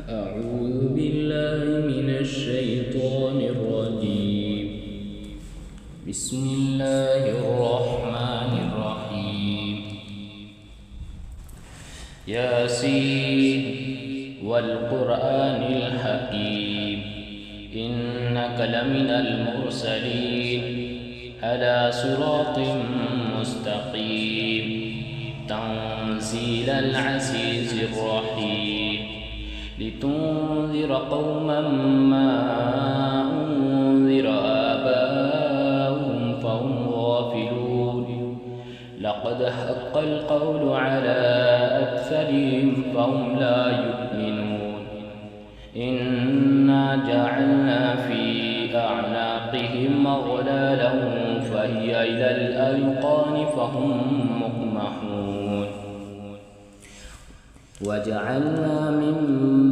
أعوذ بالله من الشيطان الرجيم. بسم الله الرحمن الرحيم. ياسين والقرآن الحكيم إنك لمن المرسلين على صراط مستقيم تنزيل العزيز الرحيم لتنذر قوما ما أنذر آباؤهم فهم غافلون لقد حق القول على أكثرهم فهم لا يؤمنون إنا جعلنا في أعناقهم أغلالا فهي إلى الأذقان فهم مقمحون وجعلنا من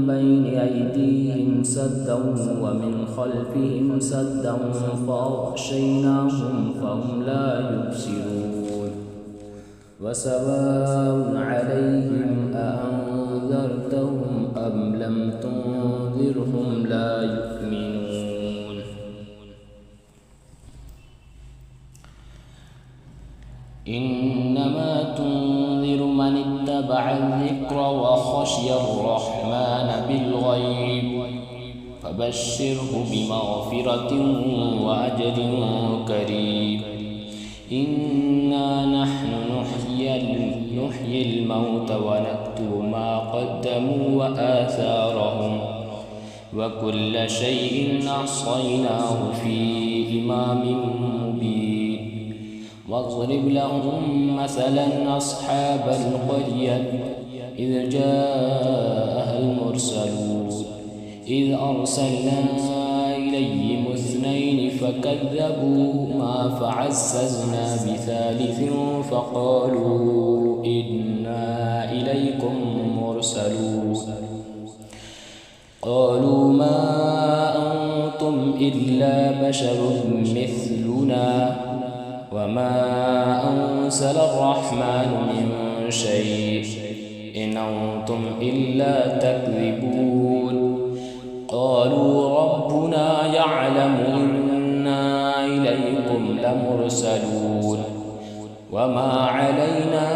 بين أيديهم سدا ومن خلفهم سدا فأغشيناهم فهم لا يبصرون وسواء عليهم أأنذرتهم أم لم تنذرهم لا يؤمنون. إنما تنذر من اتبع الذكر وخشي الرحمن بالغيب فبشره بمغفرة وأجر كريم. إنا نحن نحيي الموت ونكتب ما قدموا وآثارهم وكل شيء أحصيناه في إمام مبين. واضرب لهم مثلا أصحاب القرية إذ جاءها المرسلون إذ أرسلنا إليهم اثنين فكذبوهما فعززنا بثالث فقالوا إنا إليكم مرسلون قالوا ما أنتم إلا بشر مثلنا وما أنزل الرحمن من شيء إن أنتم إلا تكذبون قالوا ربنا يعلم إنا إليكم لمرسلون وما علينا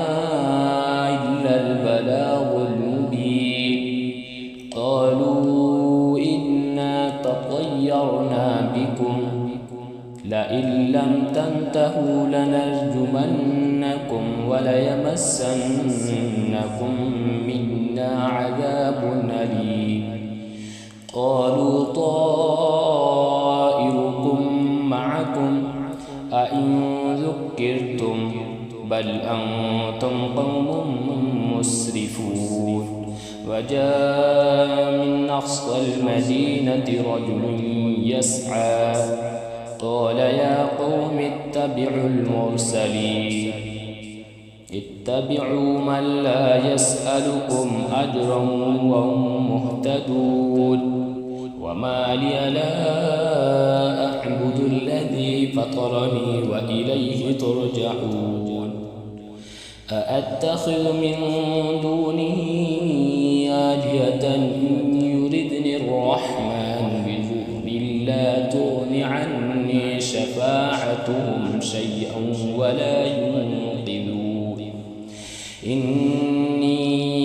إلا البلاغ المبين. قالوا إنا تطيرنا بكم لئن لم تنتهوا لنرجمنكم وليمسنكم منا عذاب أليم. قالوا طائركم معكم أئن ذكرتم بل أنتم قوم مسرفون. وجاء من أقصى المدينة رجل يسعى قال يا قوم اتبعوا المرسلين اتبعوا من لا يسألكم أجرا وهم مهتدون. وما لي لا أعبد الذي فطرني وإليه ترجعون. أأتخذ من دونه آلهة يردني الرحمن بضر لا تغن عني شفاعتهم شيئا ولا ينقذون. إني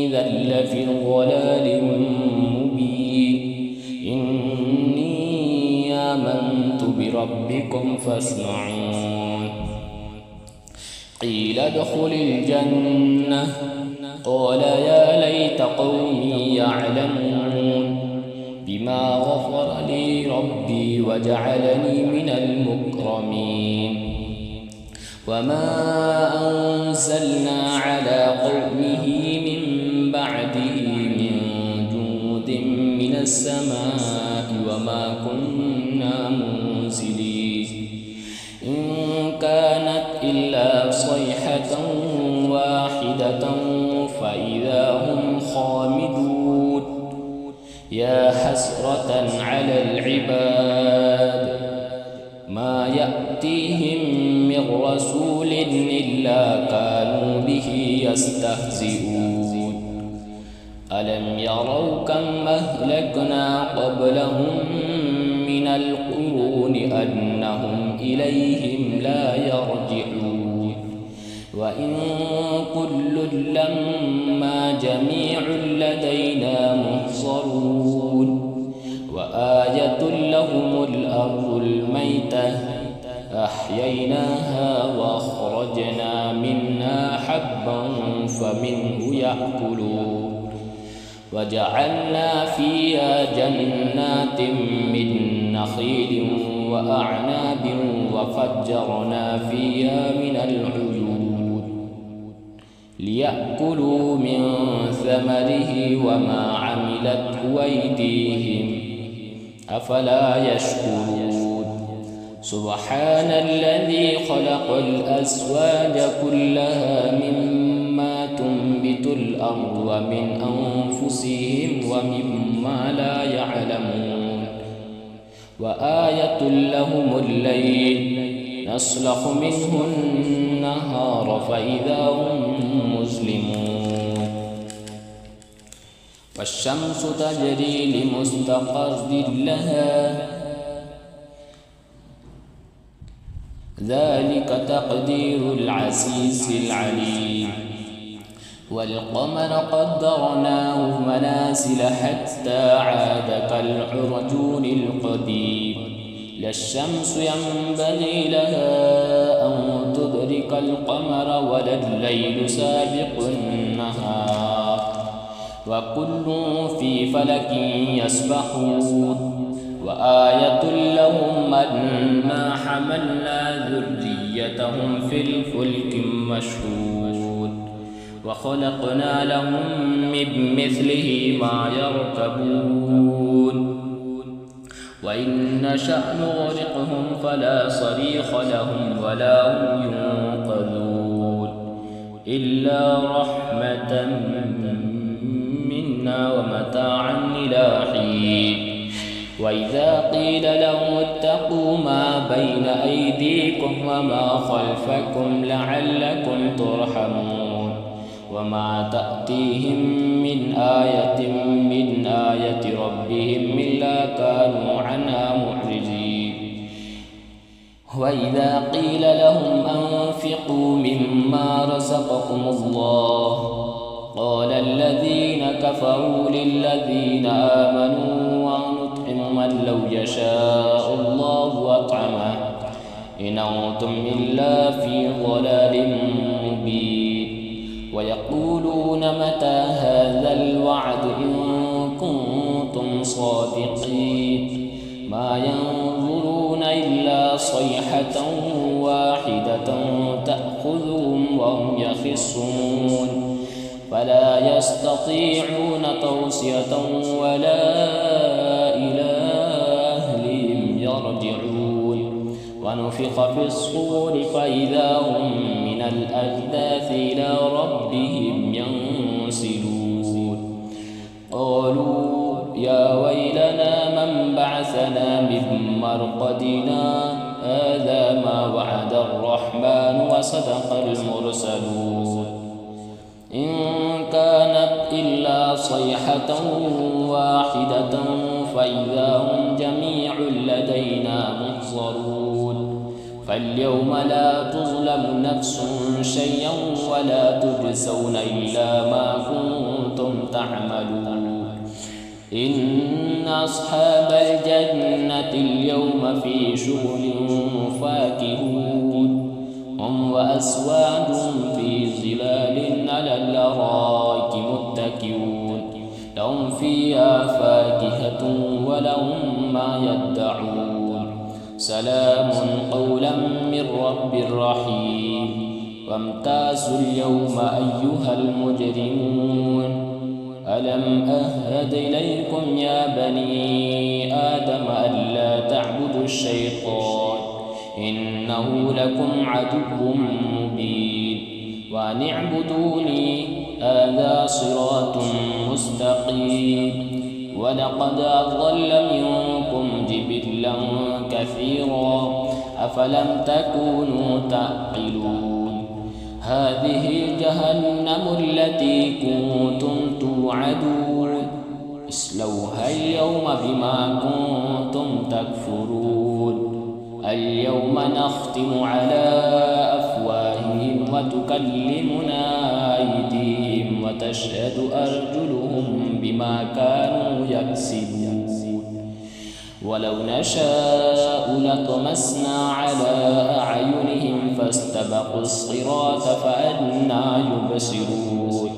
إذا لفي ضلال مبين. إني آمنت بربكم فاسمعون. قيل ادخل الجنة قال يا ليت قومي يعلمون بما غفر لي ربي وجعلني من المكرمين. وما أنزلنا على قومه من بعده من جند من السماء وما كنا منزلين. إن كانت إلا صيحة واحدة فإذا هم خامدون. يا حسرة على العباد ما يأتيهم من رسول إلا كانوا به يستهزئون ألم يروا كم أهلكنا قبلهم من القرون أنهم إليهم لا يرجعون وإن كل لما جميع لدينا محصرون وآية لهم الأرض الميتة أحييناها وأخرجنا منها حبا فمنه يأكلون وجعلنا فيها جنات من نخيل وأعناب وفجرنا فيها من العيون ليأكلوا من ثمره وما عملته أيديهم أفلا يشكرون سبحان الذي خلق الأزواج كلها مما تنبت الأرض ومن أنفسهم ومما لا يعلمون وآية لهم الليل نسلخ منه النهار فإذا هم مظلمون والشمس تجري لمستقر لها ذلك تقدير العزيز العليم والقمر قدرناه منازل حتى عاد كالعرجون القديم لا الشمس ينبغي لها أن تدرك القمر ولا الليل سابق النهار وكل في فلك يسبحون وآية لهم أنا حملنا ذريتهم في الفلك المشحون وخلقنا لهم من مثله ما يركبون وإن نشأ نغرقهم فلا صريخ لهم ولا هم ينقذون إلا رحمة منا ومتاعا إلى حين وإذا قيل لهم اتقوا ما بين أيديكم وما خلفكم لعلكم ترحمون وما تأتيهم من آية من آية ربهم إلا كانوا عنها معرضين وإذا قيل لهم أنفقوا مما رزقكم الله قال الذين كفروا للذين آمنوا ونطعم من لو يشاء الله أطعمه إن أنتم إلا في ضلال مبين ويقولون متى هذا الوعد إن كنتم صادقين ما ينظرون إلا صيحة واحدة تأخذهم وهم يخصون فلا يستطيعون توصية ولا إلى أهلهم يرجعون ونفخ في الصور فإذا هم من الأجداث إلى ربهم ينسلون قالوا يا ويلنا من بعثنا من مرقدنا هذا ما وعد الرحمن وصدق المرسلون إن كانت إلا صيحة واحدة فإذا هم جميع لدينا محضرون فاليوم لا تظلم نفس شيئا ولا تجزون إلا ما كنتم تعملون إن أصحاب الجنة اليوم في شغل فاكهون هم وأزواج في ظلال على الأرائك متكئون لهم فيها فاكهة ولهم ما يدعون سلام قولا من رب رحيم وامتازوا اليوم أيها المجرمون ألم أهد إليكم يا بني آدم ألا تعبدوا الشيطان إنه لكم عدو مبين وأن اعبدوني هذا صراط مستقيم ولقد أضل منكم جبلا كثيرا أفلم تكونوا تعقلون هذه جهنم التي كنتم توعدون اصلوها اليوم بما كنتم تكفرون اليوم نختم على أفواههم وتكلمنا أيديهم وتشهد أرجلهم بما كانوا يكسبون ولو نشاء لطمسنا على أعينهم فاستبقوا الصراط فأنى يبصرون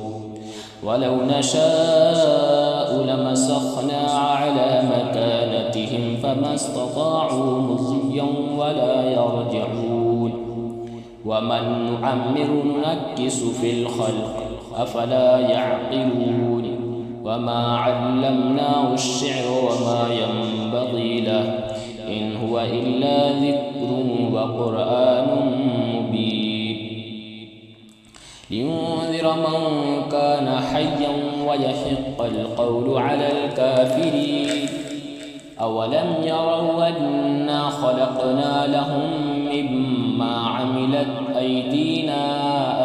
ولو نشاء لمسخنا على مكانتهم فما استطاعوا مضيا ولا يرجعون ومن نعمر ننكس في الخلق أفلا يعقلون وما علمناه الشعر وما ينبغي له إن هو إلا ذكر وقرآن مبين لينذر من كان حيا ويحق القول على الكافرين أولم يروا أنا خلقنا لهم مما عملت أيدينا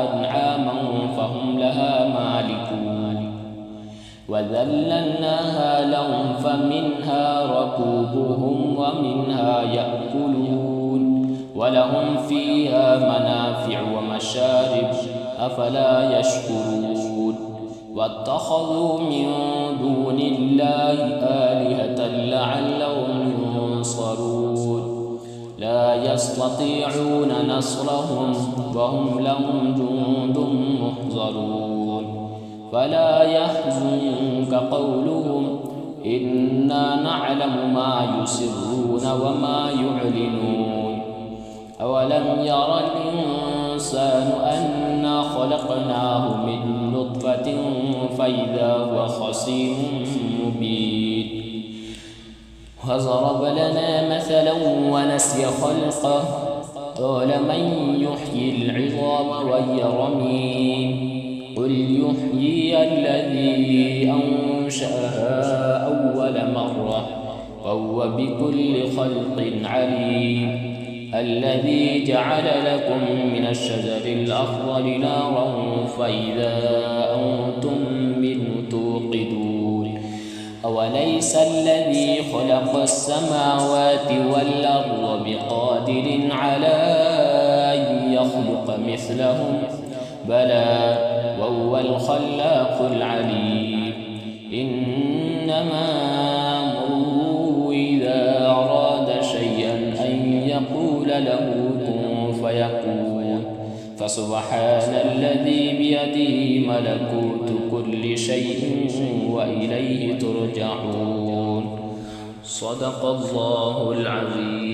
أنعاما فهم لها مالكون وذللناها لهم فمنها ركوبهم ومنها يأكلون ولهم فيها منافع ومشارب أفلا يشكرون واتخذوا من دون الله آلهة لعلهم ينصرون لا يستطيعون نصرهم وهم لهم جند محضرون فلا يحزنك قولهم إنا نعلم ما يسرون وما يعلنون أولم ير الإنسان أنا خلقناه من نطفة فإذا هو خصيم مبين وضرب لنا مثلا ونسي خلقه قال من يحيي العظام وهي رميم قل يحيي الذي أنشأها أول مرة وهو بكل خلق عليم الذي جعل لكم من الشجر الأخضر نارا فإذا أنتم منه توقدون أوليس الذي خلق السماوات والأرض بقادر على أن يخلق مثلهم بلى وهو الخلاق العليم إنما أمره إذا أراد شيئا أن يقول له كن فيكون فسبحان الذي بيده ملكوت كل شيء وإليه ترجعون صدق الله العظيم.